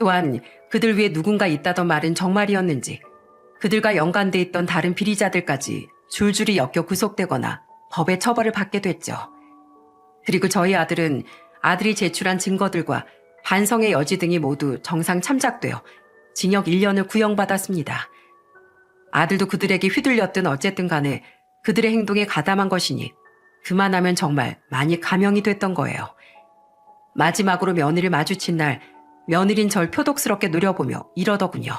[SPEAKER 1] 또한 그들 위에 누군가 있다던 말은 정말이었는지 그들과 연관돼 있던 다른 비리자들까지 줄줄이 엮여 구속되거나 법의 처벌을 받게 됐죠. 그리고 저희 아들은 아들이 제출한 증거들과 반성의 여지 등이 모두 정상 참작되어 징역 1년을 구형받았습니다. 아들도 그들에게 휘둘렸든 어쨌든 간에 그들의 행동에 가담한 것이니 그만하면 정말 많이 감형이 됐던 거예요. 마지막으로 며느리를 마주친 날 며느린 절 표독스럽게 노려보며 이러더군요.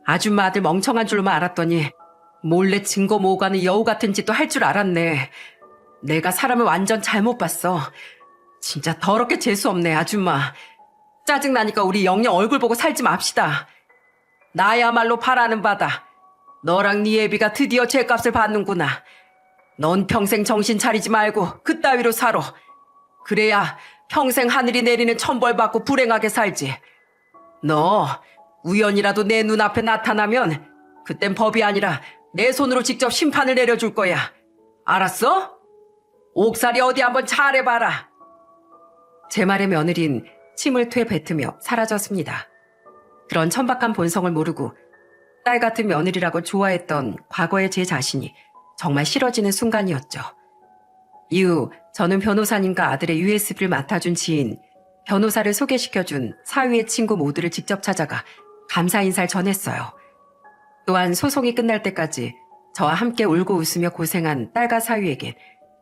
[SPEAKER 1] 아줌마 아들 멍청한 줄로만 알았더니 몰래 증거 모으고 가는 여우 같은 짓도 할 줄 알았네. 내가 사람을 완전 잘못 봤어. 진짜 더럽게 재수없네 아줌마. 짜증나니까 우리 영영 얼굴 보고 살지 맙시다. 나야말로 바라는 바다. 너랑 네 애비가 드디어 죗값을 받는구나. 넌 평생 정신 차리지 말고 그따위로 살아. 그래야 평생 하늘이 내리는 천벌 받고 불행하게 살지. 너 우연이라도 내 눈앞에 나타나면 그땐 법이 아니라 내 손으로 직접 심판을 내려줄 거야. 알았어? 옥살이 어디 한번 잘해봐라. 제 말에 며느린 침을 뱉으며 사라졌습니다. 그런 천박한 본성을 모르고 딸 같은 며느리라고 좋아했던 과거의 제 자신이 정말 싫어지는 순간이었죠. 이후 저는 변호사님과 아들의 USB를 맡아준 지인, 변호사를 소개시켜준 사위의 친구 모두를 직접 찾아가 감사 인사를 전했어요. 또한 소송이 끝날 때까지 저와 함께 울고 웃으며 고생한 딸과 사위에게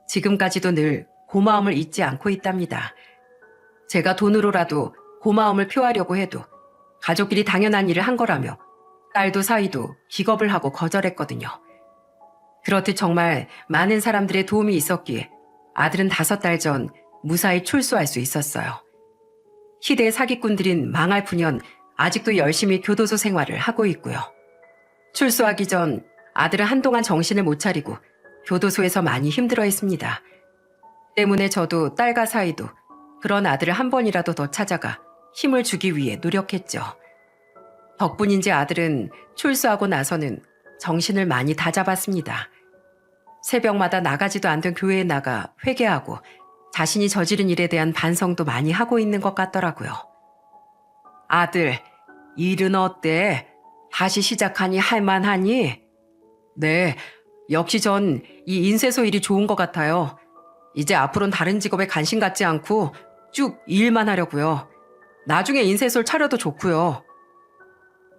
[SPEAKER 1] 지금까지도 늘 고마움을 잊지 않고 있답니다. 제가 돈으로라도 고마움을 표하려고 해도 가족끼리 당연한 일을 한 거라며 딸도 사위도 기겁을 하고 거절했거든요. 그렇듯 정말 많은 사람들의 도움이 있었기에 아들은 5달 전 무사히 출소할 수 있었어요. 희대의 사기꾼들인 망할 푸년 아직도 열심히 교도소 생활을 하고 있고요. 출소하기 전 아들은 한동안 정신을 못 차리고 교도소에서 많이 힘들어했습니다. 때문에 저도 딸과 사이도 그런 아들을 한 번이라도 더 찾아가 힘을 주기 위해 노력했죠. 덕분인지 아들은 출소하고 나서는 정신을 많이 다잡았습니다. 새벽마다 나가지도 않던 교회에 나가 회개하고 자신이 저지른 일에 대한 반성도 많이 하고 있는 것 같더라고요. 아들, 일은 어때? 다시 시작하니 할만하니? 네, 역시 전 이 인쇄소 일이 좋은 것 같아요. 이제 앞으로는 다른 직업에 관심 갖지 않고 쭉 이 일만 하려고요. 나중에 인쇄소를 차려도 좋고요.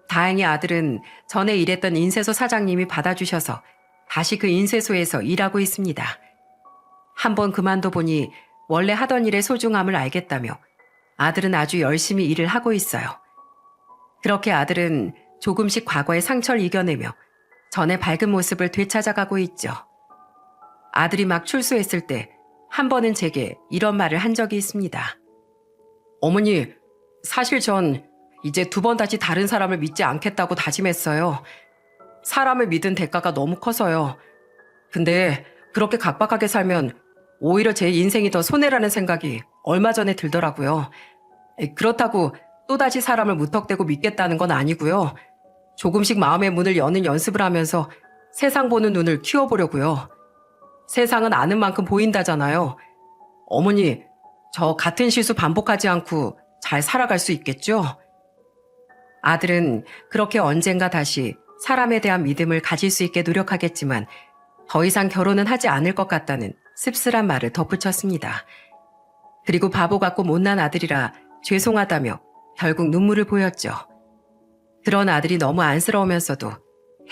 [SPEAKER 1] 다행히 아들은 전에 일했던 인쇄소 사장님이 받아주셔서 다시 그 인쇄소에서 일하고 있습니다. 한번 그만둬 보니 원래 하던 일의 소중함을 알겠다며 아들은 아주 열심히 일을 하고 있어요. 그렇게 아들은 조금씩 과거의 상처를 이겨내며 전의 밝은 모습을 되찾아가고 있죠. 아들이 막 출소했을 때 한 번은 제게 이런 말을 한 적이 있습니다. 어머니, 사실 전 이제 2번 다시 다른 사람을 믿지 않겠다고 다짐했어요. 사람을 믿은 대가가 너무 커서요. 근데 그렇게 각박하게 살면 오히려 제 인생이 더 손해라는 생각이 얼마 전에 들더라고요. 그렇다고 또다시 사람을 무턱대고 믿겠다는 건 아니고요. 조금씩 마음의 문을 여는 연습을 하면서 세상 보는 눈을 키워보려고요. 세상은 아는 만큼 보인다잖아요. 어머니, 저 같은 실수 반복하지 않고 잘 살아갈 수 있겠죠? 아들은 그렇게 언젠가 다시 사람에 대한 믿음을 가질 수 있게 노력하겠지만 더 이상 결혼은 하지 않을 것 같다는 씁쓸한 말을 덧붙였습니다. 그리고 바보 같고 못난 아들이라 죄송하다며 결국 눈물을 보였죠. 그런 아들이 너무 안쓰러우면서도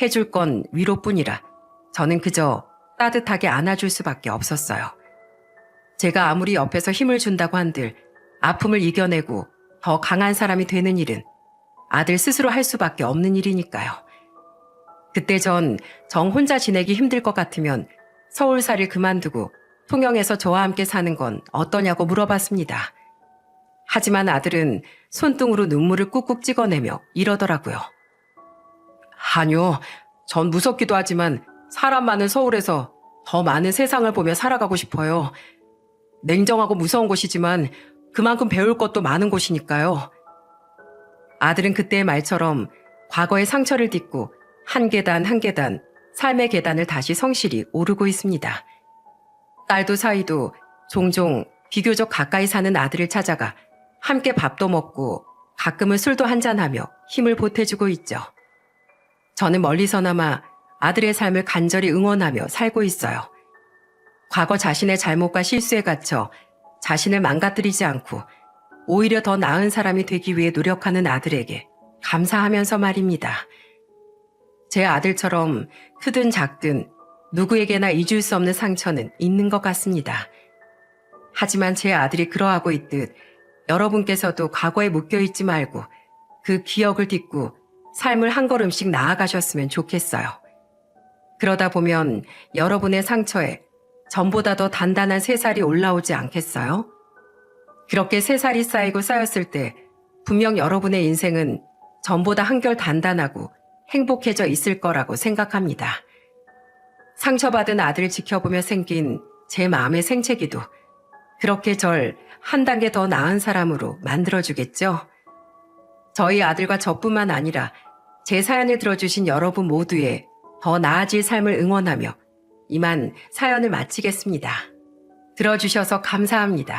[SPEAKER 1] 해줄 건 위로뿐이라 저는 그저 따뜻하게 안아줄 수밖에 없었어요. 제가 아무리 옆에서 힘을 준다고 한들 아픔을 이겨내고 더 강한 사람이 되는 일은 아들 스스로 할 수밖에 없는 일이니까요. 그때 전 정 혼자 지내기 힘들 것 같으면 서울살이를 그만두고 통영에서 저와 함께 사는 건 어떠냐고 물어봤습니다. 하지만 아들은 손등으로 눈물을 꾹꾹 찍어내며 이러더라고요. 아니요, 전 무섭기도 하지만 사람 많은 서울에서 더 많은 세상을 보며 살아가고 싶어요. 냉정하고 무서운 곳이지만 그만큼 배울 것도 많은 곳이니까요. 아들은 그때의 말처럼 과거의 상처를 딛고 한 계단 한 계단 삶의 계단을 다시 성실히 오르고 있습니다. 딸도 사이도 종종 비교적 가까이 사는 아들을 찾아가 함께 밥도 먹고 가끔은 술도 한잔하며 힘을 보태주고 있죠. 저는 멀리서나마 아들의 삶을 간절히 응원하며 살고 있어요. 과거 자신의 잘못과 실수에 갇혀 자신을 망가뜨리지 않고 오히려 더 나은 사람이 되기 위해 노력하는 아들에게 감사하면서 말입니다. 제 아들처럼 크든 작든 누구에게나 잊을 수 없는 상처는 있는 것 같습니다. 하지만 제 아들이 그러하고 있듯 여러분께서도 과거에 묶여있지 말고 그 기억을 딛고 삶을 한 걸음씩 나아가셨으면 좋겠어요. 그러다 보면 여러분의 상처에 전보다 더 단단한 새살이 올라오지 않겠어요? 그렇게 새살이 쌓이고 쌓였을 때 분명 여러분의 인생은 전보다 한결 단단하고 행복해져 있을 거라고 생각합니다. 상처받은 아들을 지켜보며 생긴 제 마음의 생채기도 그렇게 절 한 단계 더 나은 사람으로 만들어주겠죠? 저희 아들과 저뿐만 아니라 제 사연을 들어주신 여러분 모두의 더 나아질 삶을 응원하며 이만 사연을 마치겠습니다. 들어주셔서 감사합니다.